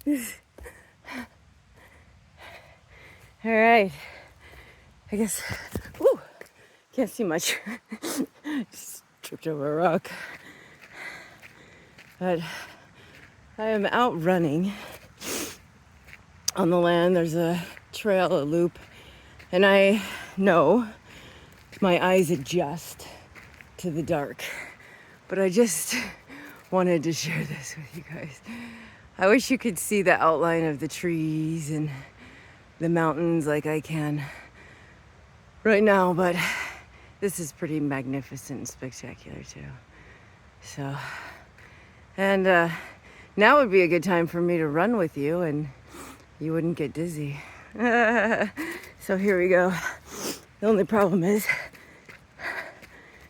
All right. I guess, ooh, can't see much. Just tripped over a rock. But I am out running on the land. There's a trail, a loop, and I know my eyes adjust to the dark. But I just wanted to share this with you guys. I wish you could see the outline of the trees and the mountains like I can right now, but this is pretty magnificent and spectacular too. So, and now would be a good time for me to run with you and you wouldn't get dizzy. So here we go. The only problem is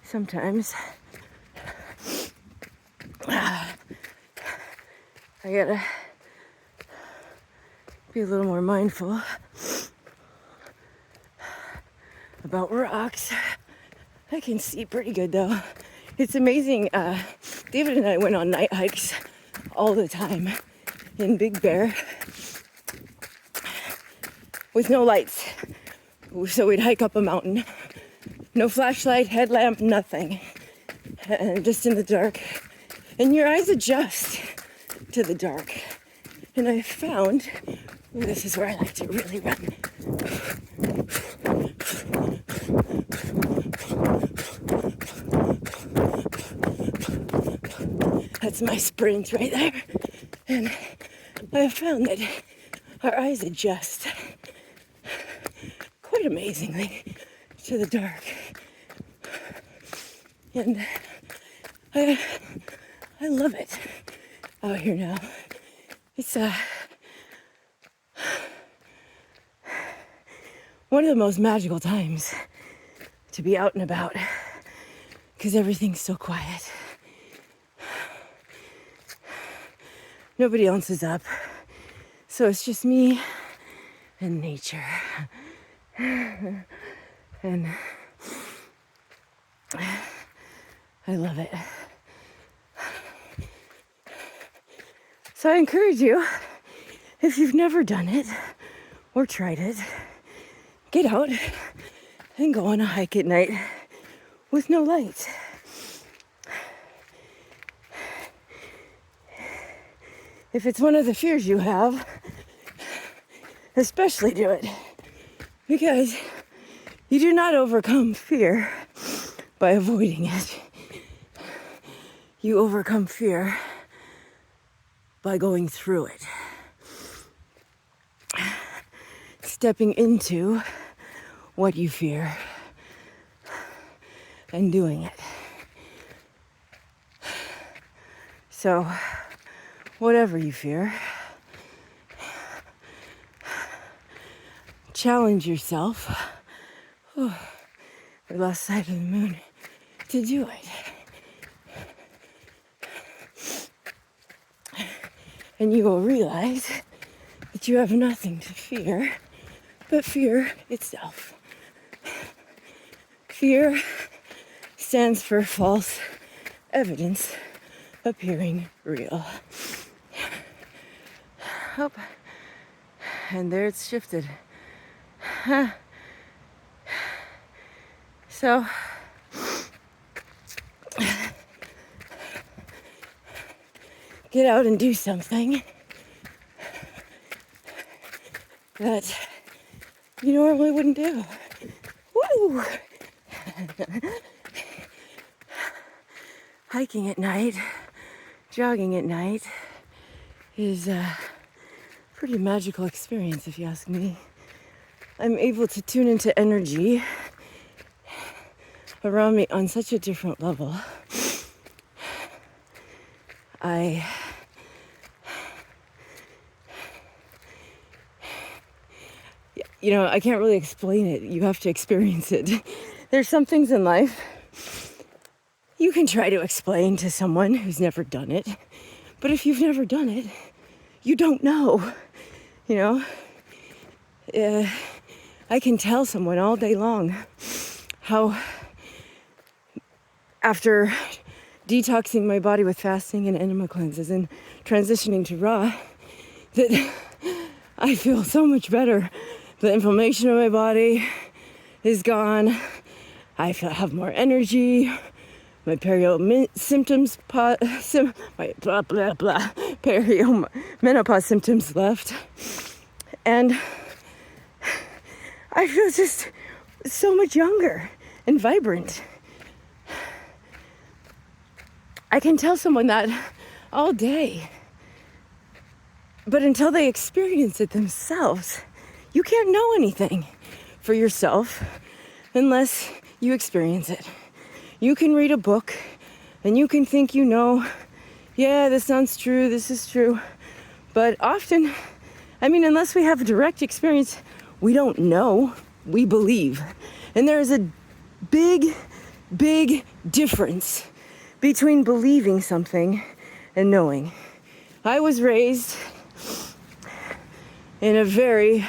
sometimes I gotta be a little more mindful about rocks. I can see pretty good though. It's amazing. David and I went on night hikes all the time in Big Bear with no lights. So we'd hike up a mountain. No flashlight, headlamp, nothing. And just in the dark. And your eyes adjust to the dark. And I found, this is where I like to really run. That's my sprint right there. And I found that our eyes adjust quite amazingly to the dark. And I love it out here now. It's one of the most magical times to be out and about because everything's so quiet. Nobody else is up, so it's just me and nature. And I love it. So I encourage you, if you've never done it or tried it, get out and go on a hike at night with no lights. If it's one of the fears you have, especially do it, because you do not overcome fear by avoiding it. You overcome fear by going through it. Stepping into what you fear and doing it. So, whatever you fear, challenge yourself, we lost sight of the moon, to do it. And you will realize that you have nothing to fear but fear itself. Fear stands for false evidence appearing real. Oh, and there it's shifted. So, get out and do something that you normally wouldn't do. Woo! Hiking at night, jogging at night is a pretty magical experience, if you ask me. I'm able to tune into energy around me on such a different level. I can't really explain it. You have to experience it. There's some things in life you can try to explain to someone who's never done it. But if you've never done it, you don't know. I can tell someone all day long how after detoxing my body with fasting and enema cleanses and transitioning to raw, that I feel so much better. The inflammation in my body is gone. I have more energy. My symptoms, my blah, blah, blah, menopause symptoms left. And I feel just so much younger and vibrant. I can tell someone that all day. But until they experience it themselves, you can't know anything for yourself unless you experience it. You can read a book and you can think yeah, this sounds true, this is true. But often, unless we have a direct experience, we don't know, we believe. And there is a big, big difference between believing something and knowing. I was raised in a very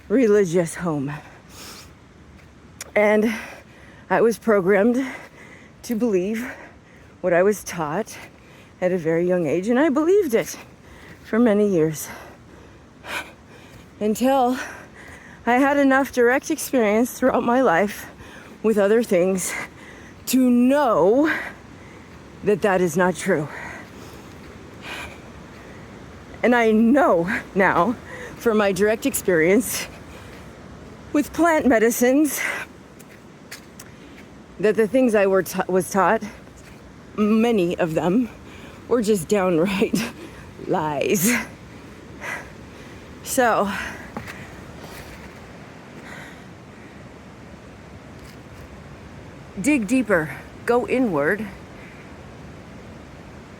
religious home. And I was programmed to believe what I was taught at a very young age, and I believed it for many years. Until I had enough direct experience throughout my life with other things to know that that is not true. And I know now from my direct experience with plant medicines that the things I was taught, many of them, were just downright lies. So, dig deeper, go inward,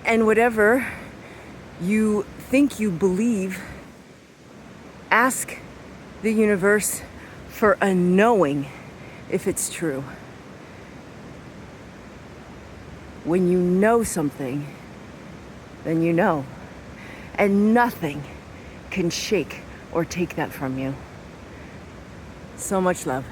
and whatever you think you believe, ask the universe for a knowing if it's true. When you know something, then you know. And nothing can shake or take that from you. So much love.